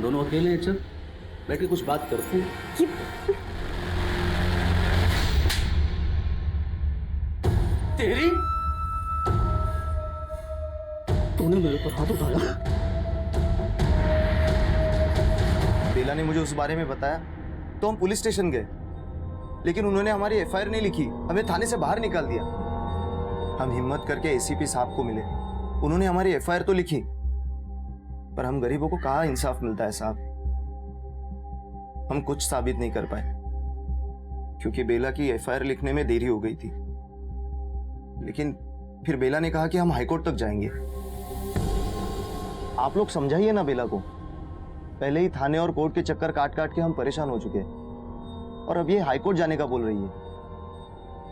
दोनों अकेले हैं, चल बैठ के कुछ बात करते हैं। तेरी तूने मेरे पर हाथ उठाया। बेला ने मुझे उस बारे में बताया तो हम पुलिस स्टेशन गए, लेकिन उन्होंने हमारी एफआईआर नहीं लिखी, हमें थाने से बाहर निकाल दिया। हम हिम्मत करके एसीपी साहब को मिले, उन्होंने हमारी एफआईआर तो लिखी, पर हम गरीबों को कहाँ इंसाफ मिलता है साहब। हम कुछ साबित नहीं कर पाए क्योंकि बेला की एफआईआर लिखने में देरी हो गई थी। लेकिन फिर बेला ने कहा कि हम हाईकोर्ट तक जाएंगे। आप लोग समझाइए ना बेला को, पहले ही थाने और कोर्ट के चक्कर काट काट के हम परेशान हो चुके हैं, और अब ये हाईकोर्ट जाने का बोल रही है।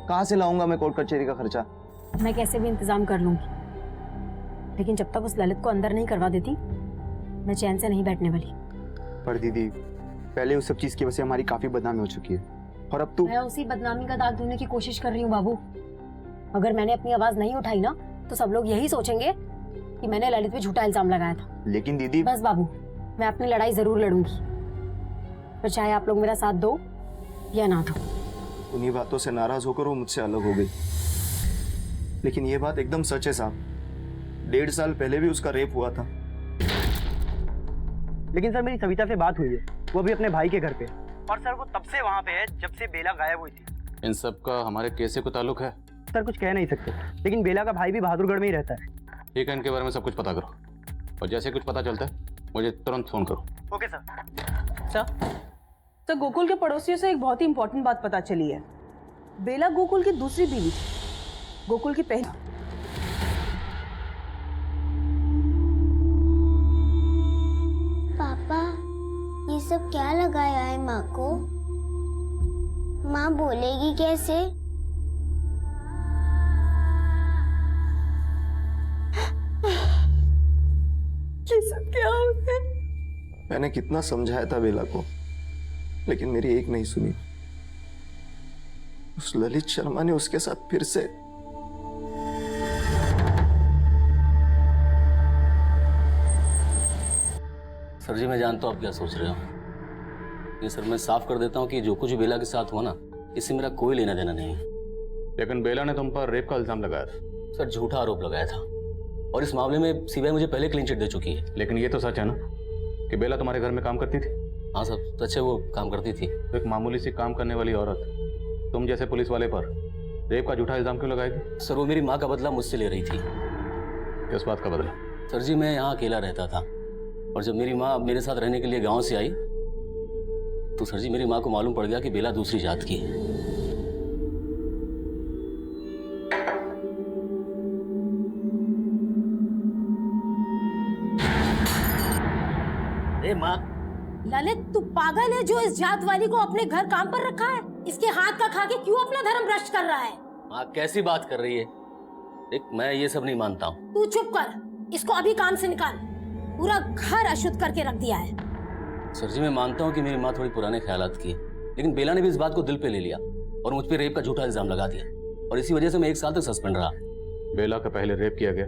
कहां से लाऊंगा मैं कोर्ट कचहरी का खर्चा? मैं कैसे भी इंतजाम कर लूंगी, लेकिन जब तक उस ललित को अंदर नहीं करवा देती मैं चैन से नहीं बैठने वाली। पर दीदी, पहले उस सब चीज की वजह से हमारी काफी बदनामी हो चुकी है, और अब मैं उसी बदनामी का दाग धोने की कोशिश कर रही हूँ बाबू। अगर मैंने अपनी आवाज नहीं उठाई ना तो सब लोग यही सोचेंगे कि मैंने ललित पे झूठा इल्जाम लगाया था। लेकिन दीदी, बस बाबू, मैं अपनी लड़ाई जरूर लड़ूंगी, फिर चाहे आप लोग मेरा साथ दो या ना दो। उन्हीं बातों से नाराज होकर वो मुझसे अलग हो गई, लेकिन ये बात एकदम सच है साहब। 1.5 साल पहले भी उसका रेप हुआ था। लेकिन सर मेरी सविता से बात हुई है, वो भी अपने भाई के घर पे, और सर वो तब से वहाँ पे है जब से बेला गायब हुई थी। इन सब का हमारे केस से कोई ताल्लुक है? सर कुछ कह नहीं सकते, लेकिन बेला का भाई भी बहादुरगढ़ में ही रहता है। ठीक है, इनके बारे में सब कुछ पता करो, और जैसे कुछ पता चलता है मुझे तुरंत फोन करो। Okay sir. सर गोकुल के पड़ोसियों से एक बहुत ही इंपॉर्टेंट बात पता चली है। बेला गोकुल की दूसरी बीवी थी, गोकुल की पहली। पापा, ये सब क्या लगाया है माँ को? माँ बोलेगी कैसे? ये सब क्या हो गया? मैंने कितना समझाया था बेला को, लेकिन मेरी एक नहीं सुनी। उस ललित शर्मा ने उसके साथ फिर से। सर जी, मैं जानता हूँ आप क्या सोच रहे हो। ये सर, मैं साफ कर देता हूँ कि जो कुछ बेला के साथ हुआ ना, इससे मेरा कोई लेना देना नहीं है। लेकिन बेला ने तुम पर रेप का इल्जाम लगाया था। सर, झूठा आरोप लगाया था, और इस मामले में सीबीआई मुझे पहले क्लीन चिट दे चुकी है। लेकिन ये तो सच है ना कि बेला तुम्हारे घर में काम करती थी? हाँ सर, सच है, वो काम करती थी। तो एक मामूली सी काम करने वाली औरत तुम जैसे पुलिस वाले पर रेप का झूठा इल्जाम क्यों लगाएगी? सर, वो मेरी माँ का बदला मुझसे ले रही थी। किस बात का बदला? सर जी, मैं यहाँ अकेला रहता था, और जब मेरी माँ मेरे साथ रहने के लिए गांव से आई तो सर जी मेरी माँ को मालूम पड़ गया कि बेला दूसरी जात की है। अरे माँ, ललित, तू पागल है जो इस जात वाली को अपने घर काम पर रखा है? इसके हाथ का खा के क्यों अपना धर्म भ्रष्ट कर रहा है? माँ कैसी बात कर रही है? देख, मैं ये सब नहीं मानता हूँ। तू चुप कर, इसको अभी काम से निकाल। पूरा घर अशुद्ध करके रख दिया है। सर जी, मैं मानता हूँ कि मेरी माँ थोड़ी पुराने ख्यालात की है, लेकिन बेला ने भी इस बात को दिल पे ले लिया और मुझ पे रेप का झूठा इल्जाम लगा दिया, और इसी वजह से मैं 1 साल तक सस्पेंड रहा। बेला का पहले रेप किया गया,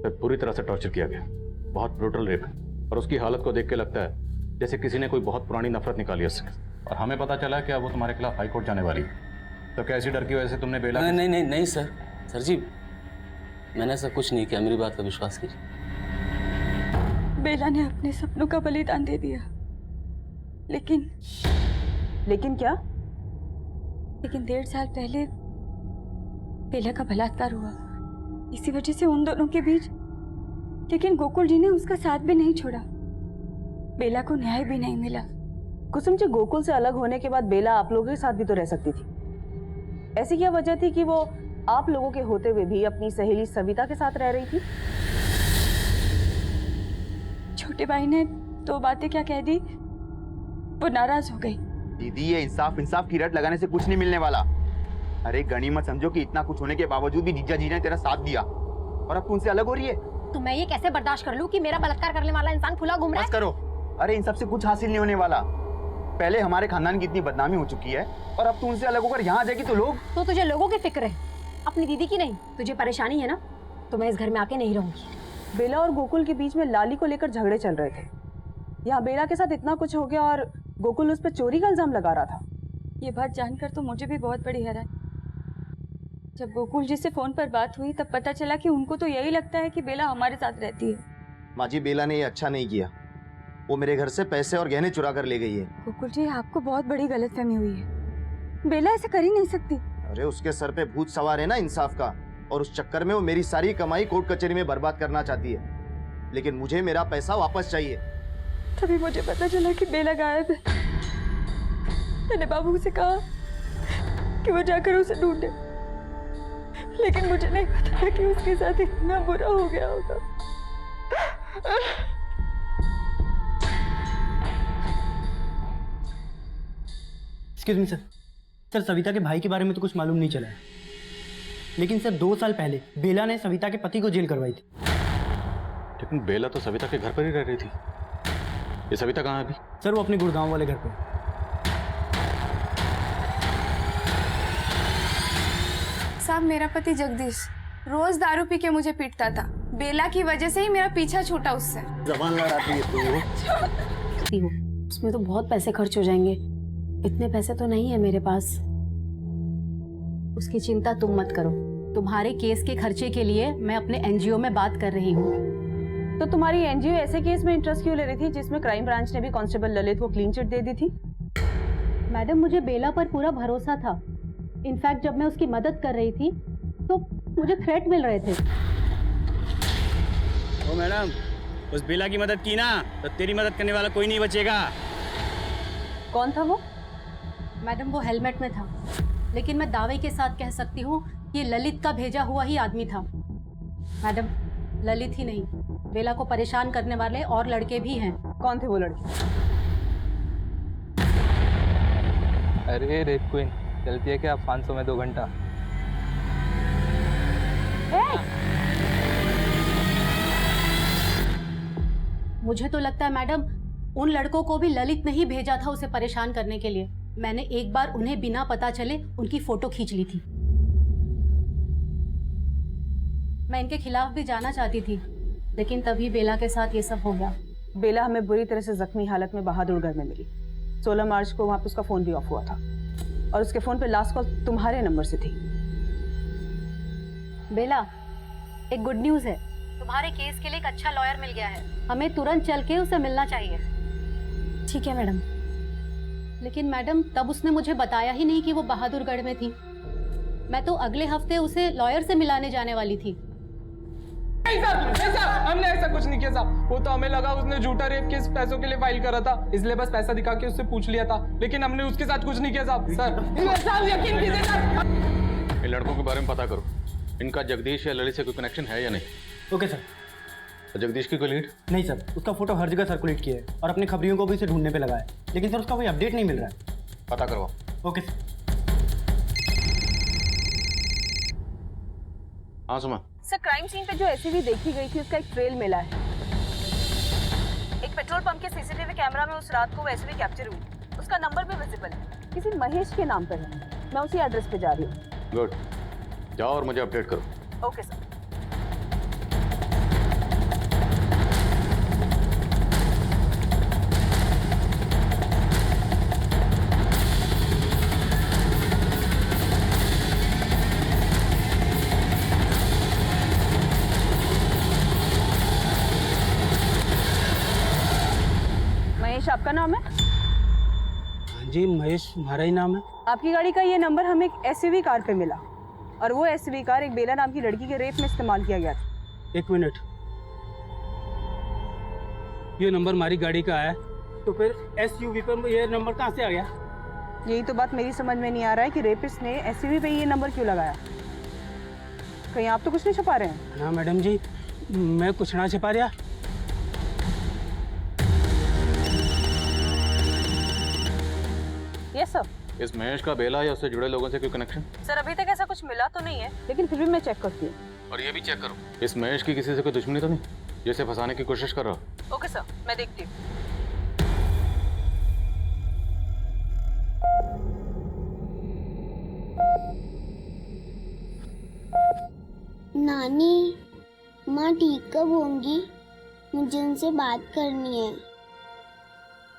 फिर पूरी तरह से टॉर्चर किया गया। बहुत ब्रूटल रेप है, और उसकी हालत को देख के लगता है जैसे किसी ने कोई बहुत पुरानी नफरत निकाली उससे। और हमें पता चला कि अब वो तुम्हारे खिलाफ हाईकोर्ट जाने वाली है। तो क्या ऐसी डर की वजह से तुमने बेला? नहीं नहीं नहीं नहीं सर, सर जी मैंने ऐसा कुछ नहीं किया, मेरी बात का विश्वास कीजिए। बेला ने अपने सपनों का बलिदान दे दिया, लेकिन क्या? लेकिन 1.5 साल पहले बेला का बलात्कार हुआ, इसी वजह से उन दोनों के बीच। लेकिन गोकुल जी ने उसका साथ भी नहीं छोड़ा, बेला को न्याय भी नहीं मिला। कुसुम जी, गोकुल से अलग होने के बाद बेला आप लोगों के साथ भी तो रह सकती थी। ऐसी क्या वजह थी कि वो आप लोगों के होते हुए भी अपनी सहेली सविता के साथ रह रही थी? छोटे भाई ने 2 बातें क्या कह दी, वो नाराज हो गई। दीदी, ये इंसाफ की रट लगाने से कुछ नहीं मिलने वाला। अरे गनीमत समझो कि इतना कुछ होने के बावजूद भी जीजा जी ने तेरा साथ दिया, और अब तू उनसे अलग हो रही है। तो मैं ये कैसे बर्दाश्त कर लूं कि मेरा बलात्कार करने वाला इंसान खुला घूम रहा है? बस करो। अरे इन सबसे कुछ हासिल नहीं होने वाला। पहले हमारे खानदान की इतनी बदनामी हो चुकी है, और अब तू उनसे अलग होकर यहाँ आ जाएगी तो लोग। तो तुझे लोगों की फिक्र है, अपनी दीदी की नहीं? तुझे परेशानी है ना, तो मैं इस घर में आके नहीं रहूंगी। बेला और गोकुल के बीच में लाली को लेकर झगड़े चल रहे थे, यहाँ बेला के साथ इतना कुछ हो गया और गोकुल उस पर चोरी का इल्जाम लगा रहा था। ये बात जानकर तो मुझे भी बहुत बड़ी हैरान। जब गोकुल जी से फोन पर बात हुई तब पता चला कि उनको तो यही लगता है कि बेला हमारे साथ रहती है। माँ जी, बेला ने ये अच्छा नहीं किया। वो मेरे घर से पैसे और गहने चुरा कर ले गई है। गोकुल जी, आपको बहुत बड़ी गलतफहमी हुई है। बेला ऐसा कर ही नहीं सकती। अरे उसके सर पे भूत सवार है ना इंसाफ का, और उस चक्कर में वो मेरी सारी कमाई कोर्ट कचहरी में बर्बाद करना चाहती है। लेकिन मुझे मेरा पैसा वापस चाहिए। तभी मुझे पता चला कि बेला गायब है। मैंने बाबू से कहा कि वो जाकर उसे ढूंढे, लेकिन मुझे नहीं पता था कि उसके साथ इतना बुरा हो गया होगा। एक्सक्यूज मी सर, सविता के भाई के बारे में तो कुछ मालूम नहीं चला है, लेकिन सर 2 साल पहले बेला ने सविता के पति को जेल करवाई थी। लेकिन बेला तो सविता के घर पर ही रह रही थी। ये सविता कहाँ है अभी? सर वो अपने गुड़गांव वाले घर पे। साहब, मेरा पति जगदीश रोज दारू पी के मुझे पीटता था। बेला की वजह से ही मेरा पीछा छूटा उससे। जबान लड़ाती है तू। उसमें तो बहुत पैसे खर्च हो जाएंगे। इतने पैसे तो नहीं है मेरे पास। उसकी चिंता तुम मत करो। तुम्हारे केस के खर्चे के लिए मैं अपने एनजीओ में बात कर रही हूँ। तो तुम्हारी एनजीओ ऐसे केस में इंटरेस्ट क्यों ले रही थी जिसमें क्राइम ब्रांच ने भी कांस्टेबल ललित को क्लीन चिट दे दी थी? मैडम, मुझे बेला पर पूरा भरोसा था। इनफैक्ट जब मैं उसकी मदद कर रही थी तो मुझे थ्रेट मिल रहे थे। ओ मैडम, उस बेला की मदद की ना तो तेरी मदद करने वाला कोई नहीं बचेगा। कौन था वो? मैडम, वो हेलमेट में था, लेकिन मैं दावे के साथ कह सकती हूँ कि ललित का भेजा हुआ ही आदमी था। मैडम, ललित ही नहीं, बेला को परेशान करने वाले और लड़के भी हैं। कौन थे वो लड़के? अरे रेप क्वीन, चलती है क्या 500 में 2 घंटा? मुझे तो लगता है मैडम, उन लड़कों को भी ललित ने ही भेजा था उसे परेशान करने के लिए। मैंने एक बार उन्हें बिना पता चले उनकी फोटो खींच ली थी। मैं इनके खिलाफ भी जाना चाहती थी, लेकिन तभी बेला के साथ ये सब हो गया। बेला हमें बुरी तरह से जख्मी हालत में बहादुरगढ़ में मिली। 16 मार्च को वहां पे उसका फोन भी ऑफ हुआ था और उसके फोन पे लास्ट कॉल तुम्हारे नंबर से थी। बेला, एक गुड न्यूज़ है। तुम्हारे केस के लिए एक अच्छा लॉयर मिल गया है। हमें तुरंत चल के उसे मिलना चाहिए। ठीक है मैडम। लेकिन मैडम, तब उसने मुझे बताया ही नहीं कि वो बहादुरगढ़ में थी। मैं तो अगले हफ्ते उसे लॉयर से मिलाने जाने वाली थी। नहीं साहब, हमने ऐसा कुछ नहीं किया साहब। वो तो हमें लगा उसने झूठा रेप केस पैसों के लिए फाइल करा था, इसलिए बस पैसा दिखा के उससे पूछ लिया था, लेकिन हमने उसके साथ कुछ नहीं किया साहब। सर यकीन कीजिए साहब। इन लड़कों के बारे में पता करो, इनका जगदीश या ललित से कोई कनेक्शन है या नहीं। Okay sir. तो जगदीश की कोई लीड? नहीं सर, उसका फोटो हर जगह सर्कुलेट किया है और अपने खबरियों को भी उसे ढूंढने पे लगा है, लेकिन सर उसका कोई अपडेट नहीं मिल रहा है। पता करवाओ। Okay sir. हाँ सुमा। सर, क्राइम सीन पे जो एसयूवी देखी गई थी उसका एक ट्रेल मिला है। एक पेट्रोल पंप के सीसीटीवी कैमरा में उस रात को वो एसयूवी कैप्चर हुई। उसका नंबर भी विजिबल है, किसी महेश के नाम पर है। मैं उसी एड्रेस पे जा रही हूँ। गुड, जाओ और मुझे अपडेट करो। Okay sir. महेश आपका नाम है? जी महेश हमारा ही नाम है। आपकी गाड़ी का ये नंबर हमें एक एसयूवी कार पे मिला और वो एसयूवी कार एक बेला नाम की लड़की के रेप में इस्तेमाल किया गया था। 1 मिनट, ये नंबर हमारी गाड़ी का है, तो फिर एसयूवी पर ये नंबर कहाँ से आ गया? यही तो बात मेरी समझ में नहीं आ रहा है कि रेपिस्ट ने एसयूवी पे ये नंबर क्यों लगाया। कहीं आप तो कुछ नहीं छुपा रहे हैं? ना मैडम जी, मैं कुछ ना छिपा रहा। Yes sir. इस महेश का बेला या उससे जुड़े लोगों से कोई कनेक्शन? सर, अभी तक ऐसा कुछ मिला तो नहीं है, लेकिन फिर भी मैं चेक करती हूँ। और ये भी चेक करो, इस महेश की किसी से कोई दुश्मनी तो नहीं, जिसे फंसाने की कोशिश कर रहा हो? ओके सर, मैं देखती हूँ। नानी, माँ ठीक कब होंगी? मुझे उनसे बात करनी है।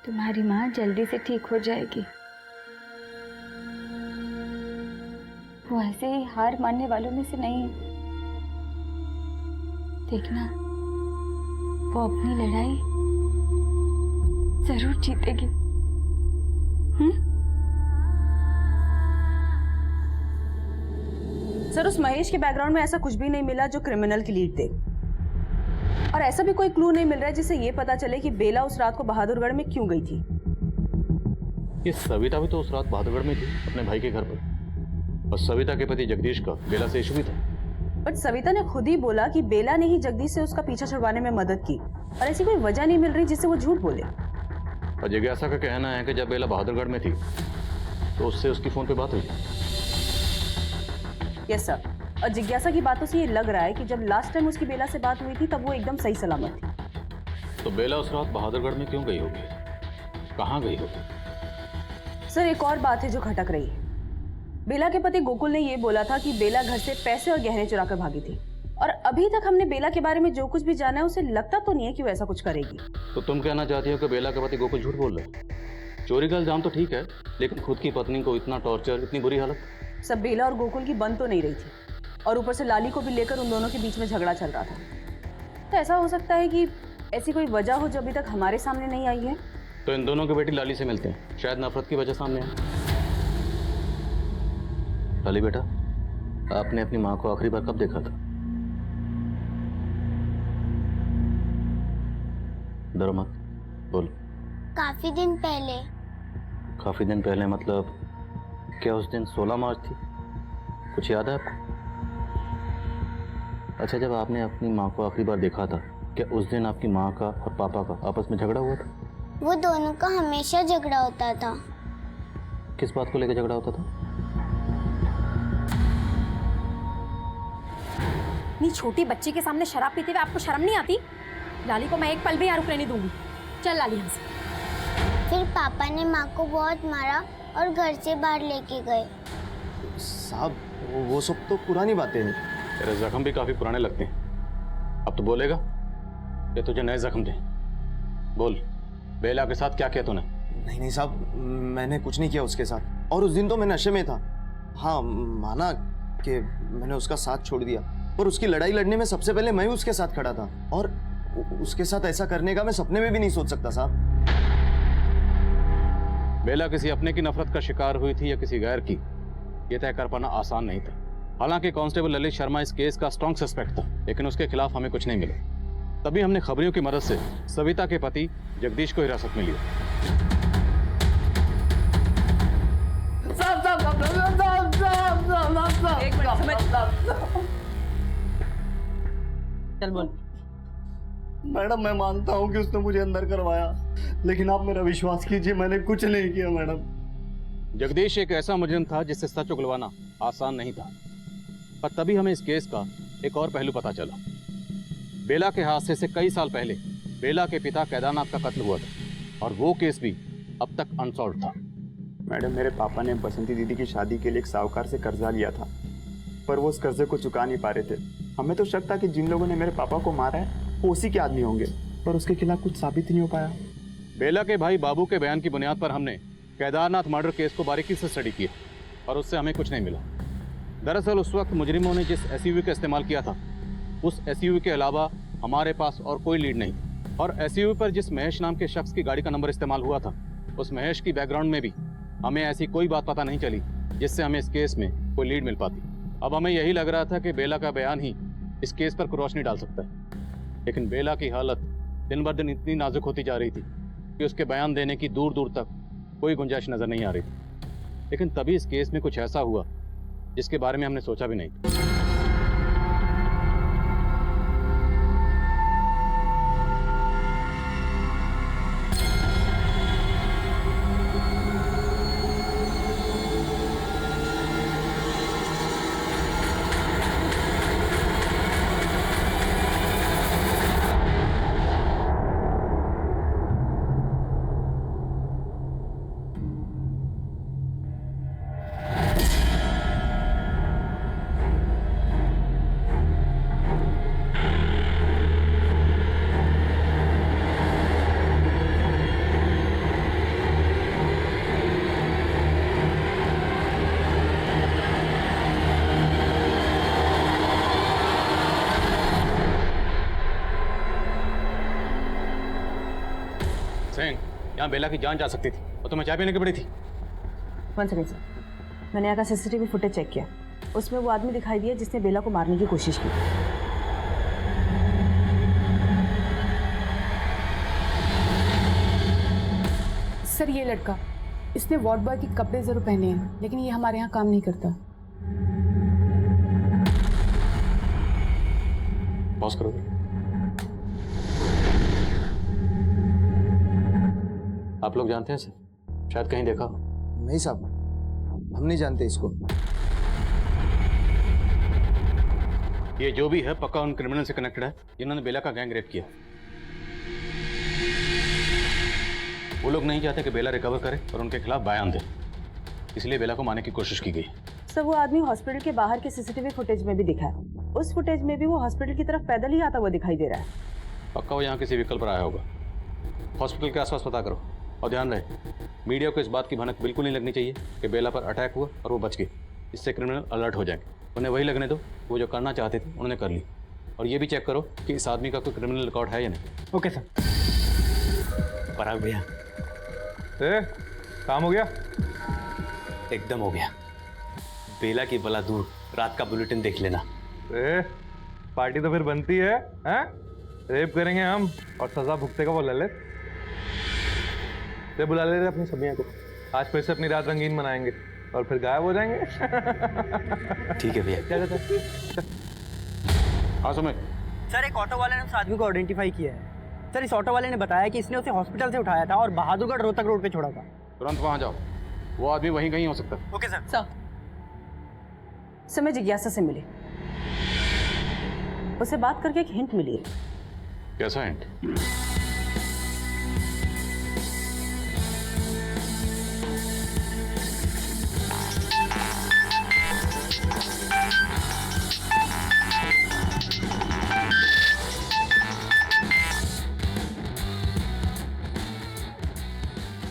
तुम्हारी माँ जल्दी से ठीक हो जाएगी। वो ऐसे ही हार मानने वालों में से नहीं है। देखना, वो अपनी लड़ाई जरूर जीतेगी। सर, उस महेश के बैकग्राउंड में ऐसा कुछ भी नहीं मिला जो क्रिमिनल की लीड दे, और ऐसा भी कोई क्लू नहीं मिल रहा है जिससे ये पता चले कि बेला उस रात को बहादुरगढ़ में क्यों गई थी। ये सविता भी तो उस रात बहादुरगढ़ में थी अपने भाई के घर पर, और सविता के पति जगदीश का बेला से इशू भी था। बट सविता ने खुद ही बोला कि बेला ने ही जगदीश से उसका पीछा छुड़वाने में मदद की, और ऐसी कोई वजह नहीं मिल रही जिससे वो झूठ बोले। और जिज्ञासा का कहना है कि जब बेला बहादुरगढ़ में थी तो उससे उसकी फोन पे बात हुई। यस सर, और जिज्ञासा की बातों से ये लग रहा है कि जब लास्ट टाइम उसकी बेला से बात हुई थी तब वो एकदम सही सलामत थी। तो बेला उस रात बहादुरगढ़ में क्यों गई होगी, कहाँ गई होगी? सर, एक और बात है जो खटक रही है। बेला के पति गोकुल ने ये बोला था कि बेला घर से पैसे और गहने चुरा कर भागी थी, और अभी तक हमने बेला के बारे में जो कुछ भी जाना है उसे लगता तो नहीं है कि वो ऐसा कुछ करेगी। तो तुम कहना चाहती हो कि बेला के पति गोकुल झूठ बोल रहे? चोरी का इल्जाम तो ठीक है, लेकिन खुद की पत्नी को इतना टॉर्चर, इतनी बुरी हालत? सब बेला और गोकुल की बन तो नहीं रही थी, और ऊपर से लाली को भी लेकर उन दोनों के बीच में झगड़ा चल रहा था। तो ऐसा हो सकता है कि ऐसी कोई वजह हो जो अभी तक हमारे सामने नहीं आई है। तो इन दोनों की बेटी लाली से मिलते हैं, शायद नफरत की वजह सामने है। लाली बेटा, आपने अपनी माँ को आखिरी बार कब देखा था? डरो मत, बोलो। काफी दिन पहले। काफी दिन पहले मतलब क्या उस दिन 16 मार्च थी? कुछ याद है आपको? अच्छा, जब आपने अपनी माँ को आखिरी बार देखा था, क्या उस दिन आपकी माँ का और पापा का आपस में झगड़ा हुआ था? वो दोनों का हमेशा झगड़ा होता था। किस बात को लेकर झगड़ा होता था? इतनी छोटी बच्ची के सामने शराब पीते हुए आपको शर्म नहीं आती? लाली को मैं एक पल भी यहाँ रुकने नहीं दूंगी। चल लाली यहाँ से। फिर पापा ने माँ को बहुत मारा और घर से बाहर लेके गए। साहब, वो सब तो पुरानी बातें हैं। तेरे जख्म भी काफी पुराने लगते हैं। अब तो बोलेगा या तुझे नए जख्म दे? बोल, बेला के साथ क्या किया तूने? नहीं नहीं साहब, मैंने कुछ नहीं किया उसके साथ, और उस दिन तो मैं नशे में था। हाँ, माना कि मैंने उसका साथ छोड़ दिया, पर उसकी लड़ाई लड़ने में सबसे पहले मैं ही उसके साथ खड़ा था, और उसके साथ ऐसा करने का मैं सपने में भी नहीं सोच सकता साहब। बेला किसी अपने की नफरत का शिकार हुई थी या किसी गैर की, यह तय कर पाना आसान नहीं था। हालांकि कांस्टेबल ललित शर्मा इस केस का स्ट्रॉन्ग सस्पेक्ट था, लेकिन उसके खिलाफ हमें कुछ नहीं मिला। तभी हमने खबरियों की मदद से सविता के पति जगदीश को हिरासत में लिया। एक मिनट, चल बोल। मैडम, मैं मानता हूँ कि उसने मुझे अंदर करवाया, लेकिन आप मेरा विश्वास कीजिए, मैंने कुछ नहीं किया मैडम। जगदीश एक ऐसा मुजरिम था जिससे सच उगलवाना आसान नहीं था, पर तभी हमें इस केस का एक और पहलू पता चला। बेला के हादसे से कई साल पहले बेला के पिता केदारनाथ का कत्ल हुआ था, और वो केस भी अब तक अनसॉल्व था। मैडम, मेरे पापा ने बसंती दीदी की शादी के लिए एक साहूकार से कर्जा लिया था, पर वो उस कर्जे को चुका नहीं पा रहे थे। हमें तो शक था कि जिन लोगों ने मेरे पापा को मारा है वो उसी के आदमी होंगे, पर उसके खिलाफ कुछ साबित ही नहीं हो पाया। बेला के भाई बाबू के बयान की बुनियाद पर हमने केदारनाथ मर्डर केस को बारीकी से स्टडी किया, और उससे हमें कुछ नहीं मिला। दरअसल उस वक्त मुजरिमों ने जिस एसयूवी का इस्तेमाल किया था, उस एसयूवी के अलावा हमारे पास और कोई लीड नहीं, और एसयूवी पर जिस महेश नाम के शख्स की गाड़ी का नंबर इस्तेमाल हुआ था, उस महेश की बैकग्राउंड में भी हमें ऐसी कोई बात पता नहीं चली जिससे हमें इस केस में कोई लीड मिल पाती। अब हमें यही लग रहा था कि बेला का बयान ही इस केस पर रोशनी डाल सकता है, लेकिन बेला की हालत दिन ब दिन इतनी नाजुक होती जा रही थी कि उसके बयान देने की दूर दूर तक कोई गुंजाइश नजर नहीं आ रही थी। लेकिन तभी इस केस में कुछ ऐसा हुआ जिसके बारे में हमने सोचा भी नहीं था। यहाँ बेला की जान जा सकती थी और तुम्हें चाय पीने की पड़ी थी। 1 सेकंड सर, मैंने यहाँ का सीसीटीवी फुटेज चेक किया, उसमें वो आदमी दिखाई दिया जिसने बेला को मारने की कोशिश की। सर ये लड़का, इसने वार्ड बॉय के कपड़े जरूर पहने हैं, लेकिन ये हमारे यहाँ काम नहीं करता। पॉज करो। आप लोग जानते हैं सर? शायद कहीं देखा हो। नहीं साहब, हम नहीं जानते इसको। ये जो भी है पक्का उन क्रिमिनल से कनेक्टेड है जिन्होंने बेला का गैंग रेप किया। वो लोग नहीं चाहते कि बेला रिकवर करे और उनके खिलाफ बयान दे, इसलिए बेला को मारने की कोशिश की गई। सर वो आदमी हॉस्पिटल के बाहर के सीसीटीवी फुटेज में भी दिखा है, उस फुटेज में भी वो हॉस्पिटल की तरफ पैदल ही आता हुआ दिखाई दे रहा है। पक्का वो यहाँ किसी व्हीकल पर आया होगा। हॉस्पिटल के आसपास पता करो और ध्यान रहे, मीडिया को इस बात की भनक बिल्कुल नहीं लगनी चाहिए कि बेला पर अटैक हुआ और वो बच गई। इससे क्रिमिनल अलर्ट हो जाएंगे। उन्हें वही लगने दो, वो जो करना चाहते थे उन्होंने कर ली। और ये भी चेक करो कि इस आदमी का कोई क्रिमिनल रिकॉर्ड है या नहीं। Okay sir. पराग भैया, काम हो गया? एकदम हो गया। बेला की बला दूर, रात का बुलेटिन देख लेना। पार्टी तो फिर बनती है, हैं? रेप करेंगे हम और सजा भुगतेगा वो ललित। ते बुला ले रहे अपनी सबिया को, आज फिर से अपनी रात रंगीन मनाएंगे और फिर गायब हो जाएंगे। ठीक है भैया। हाँ सुमित। सर एक ऑटो वाले ने उस आदमी को आइडेंटिफाई किया है। सर इस ऑटो वाले ने बताया कि इसने उसे हॉस्पिटल से उठाया था और बहादुरगढ़ रोहतक रोड पे छोड़ा था। तुरंत वहां जाओ, वो आदमी वहीं कहीं हो सकता है। Okay sir. सर मैं जिज्ञासा से मिली, उससे बात करके एक हिंट मिली है। कैसा हिंट?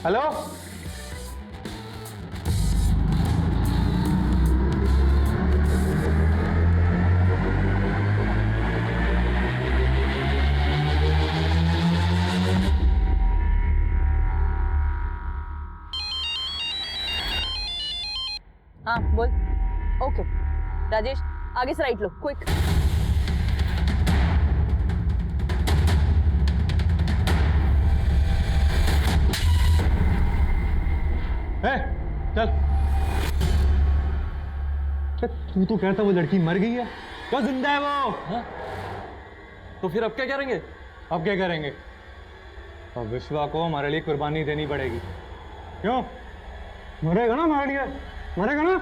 हेलो, हाँ बोल। ओके राजेश, आगे से राइट लो, क्विक। चल। तू तो कहता वो लड़की मर गई है, क्या जिंदा है वो? तो फिर अब क्या करेंगे? अब क्या करेंगे? अब विश्वा को हमारे लिए कुर्बानी देनी पड़ेगी। क्यों? मरेगा ना हमारे लिए, मरेगा ना?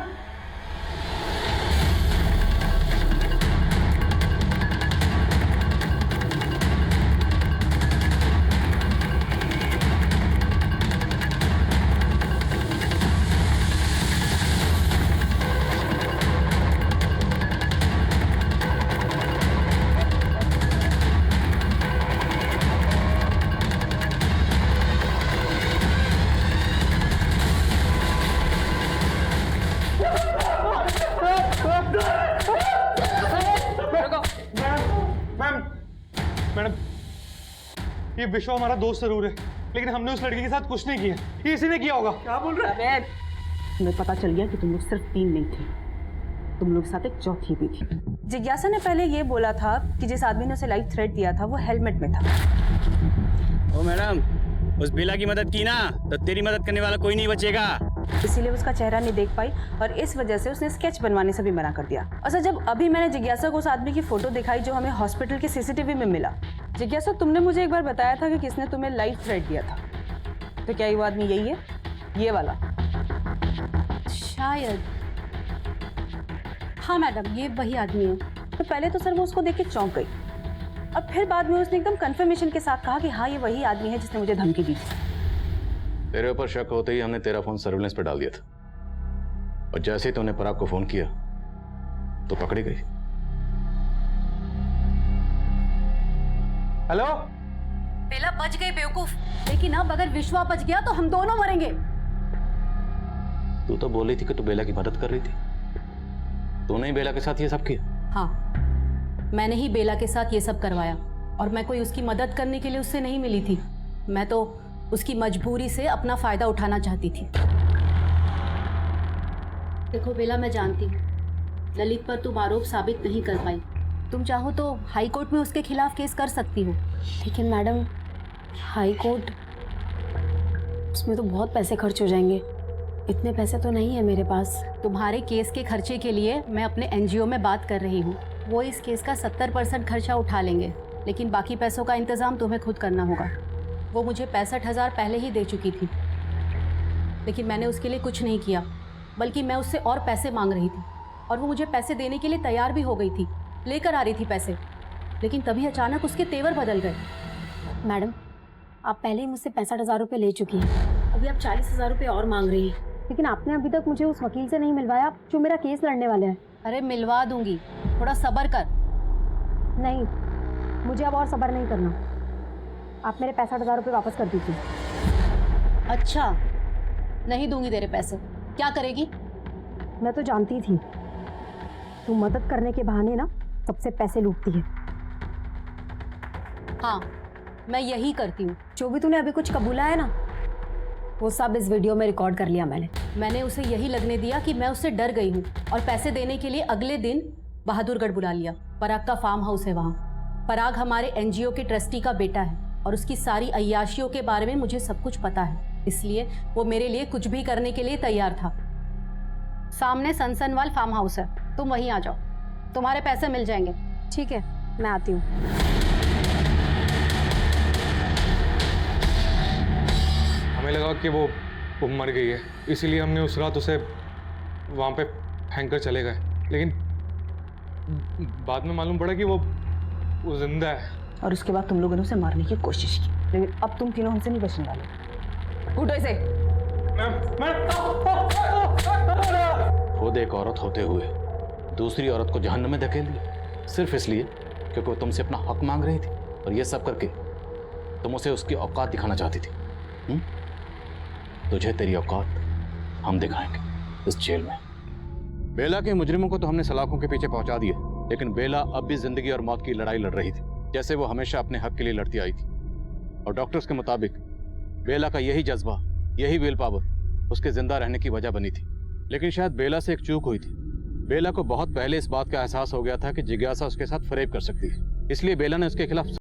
मैडम, ये विश्व हमारा दोस्त जरूर है, लेकिन हमने उस लड़की के साथ कुछ नहीं किया। ये इसी ने किया होगा। क्या बोल रहे हैं? तुम्हें पता चल गया कि तुम लोग सिर्फ 3 नहीं थे, तुम लोग साथ एक चौथी भी थी। जिज्ञासा ने पहले ये बोला था कि जिस आदमी ने उसे लाइफ थ्रेट दिया था वो हेलमेट में था। ओ मैडम, उस बेला की मदद की ना तो तेरी मदद करने वाला कोई नहीं बचेगा। इसीलिए उसका चेहरा नहीं देख पाई और इस वजह से उसने स्केच बनवाने से भी मना कर दिया। अच्छा, जब अभी मैंने जिज्ञासा को उस आदमी की फोटो दिखाई जो हमें हॉस्पिटल के सीसीटीवी में मिला, जिज्ञासा तुमने मुझे एक बार बताया था कि किसने तुम्हें लाइफ थ्रेट दिया था, तो क्या ये वो आदमी यही है, ये वाला? शायद हाँ मैडम, ये वही आदमी है। तो पहले तो सर वो उसको देख के चौंक गई और फिर बाद में उसने एकदम कंफर्मेशन के साथ कहा कि हाँ ये वही आदमी है जिसने मुझे धमकी दी थी। तेरे ऊपर शक होते ही हमने तेरा फोन सर्विलेंस पे डाल दिया था और जैसे ही तूने पराग को फोन किया तो पकड़ी गई। हेलो, बेला बच गई बेवकूफ, लेकिन अब अगर विश्वा बच गया तो हम दोनों मरेंगे। तू तो बोल रही थी कि तू बेला की मदद कर रही थी, तूने ही बेला के साथ ये सब किया? हाँ, मैंने ही बेला के साथ ये सब करवाया और मैं कोई उसकी मदद करने के लिए उससे नहीं मिली थी। मैं तो उसकी मजबूरी से अपना फायदा उठाना चाहती थी। देखो बेला, मैं जानती हूँ ललित पर तुम आरोप साबित नहीं कर पाई। तुम चाहो तो हाई कोर्ट में उसके खिलाफ केस कर सकती हो। लेकिन मैडम, हाई कोर्ट, उसमें तो बहुत पैसे खर्च हो जाएंगे। इतने पैसे तो नहीं है मेरे पास। तुम्हारे केस के खर्चे के लिए मैं अपने एनजीओ में बात कर रही हूँ। वो इस केस का 70% खर्चा उठा लेंगे, लेकिन बाकी पैसों का इंतज़ाम तुम्हें खुद करना होगा। वो मुझे 65,000 पहले ही दे चुकी थी, लेकिन मैंने उसके लिए कुछ नहीं किया, बल्कि मैं उससे और पैसे मांग रही थी और वो मुझे पैसे देने के लिए तैयार भी हो गई थी, लेकर आ रही थी पैसे। लेकिन तभी अचानक उसके तेवर बदल गए। मैडम, आप पहले ही मुझसे 65,000 रुपये ले चुकी हैं, अभी आप 40,000 रुपये और मांग रही हैं। लेकिन आपने अभी तक मुझे उस वकील से नहीं मिलवाया जो मेरा केस लड़ने वाला है। अरे मिलवा दूंगी, थोड़ा सब्र कर। नहीं, मुझे अब और सब्र नहीं करना। आप मेरे 65,000 रुपये वापस कर दीजिए। अच्छा, नहीं दूंगी तेरे पैसे। क्या करेगी? मैं तो जानती थी तू मदद करने के बहाने ना सबसे पैसे लूटती है। हाँ, मैं यही करती हूँ। जो भी तूने अभी कुछ कबूला है ना, वो सब इस वीडियो में रिकॉर्ड कर लिया मैंने उसे यही लगने दिया कि मैं उससे डर गई हूँ और पैसे देने के लिए अगले दिन बहादुरगढ़ बुला लिया। पराग का फार्म हाउस है वहाँ। पराग हमारे एनजीओ के ट्रस्टी का बेटा है और उसकी सारी अय्याशियों के बारे में मुझे सब कुछ पता है, इसलिए वो मेरे लिए कुछ भी करने के लिए तैयार था। सामने सनसनवाल फार्म हाउस है, तुम वहीं आ जाओ, तुम्हारे पैसे मिल जाएंगे। ठीक है, मैं आती हूँ। हमें लगा कि वो मर गई है, इसीलिए हमने उस रात उसे वहाँ पे फेंक कर चले गए, लेकिन बाद में मालूम पड़ा कि वो जिंदा है। और उसके बाद तुम लोगों ने उसे मारने की कोशिश की, लेकिन अब तुम तीनों हमसे नहीं बचने वाले। उठो इसे। खुद एक औरत होते हुए दूसरी औरत को जहन्नम में धकेल दिया, सिर्फ इसलिए क्योंकि वो तुमसे अपना हक मांग रही थी, और ये सब करके तुम उसे उसकी औकात दिखाना चाहती थी। तुझे तेरी औकात हम दिखाएंगे इस जेल में। बेला के मुजरिमों को तो हमने सलाखों के पीछे पहुंचा दिया, लेकिन बेला अब भी जिंदगी और मौत की लड़ाई लड़ रही थी, जैसे वो हमेशा अपने हक के लिए लड़ती आई थी। और डॉक्टर्स के मुताबिक बेला का यही जज्बा, यही विल पावर उसके जिंदा रहने की वजह बनी थी। लेकिन शायद बेला से एक चूक हुई थी। बेला को बहुत पहले इस बात का एहसास हो गया था कि जिज्ञासा उसके साथ फरेब कर सकती है, इसलिए बेला ने उसके खिलाफ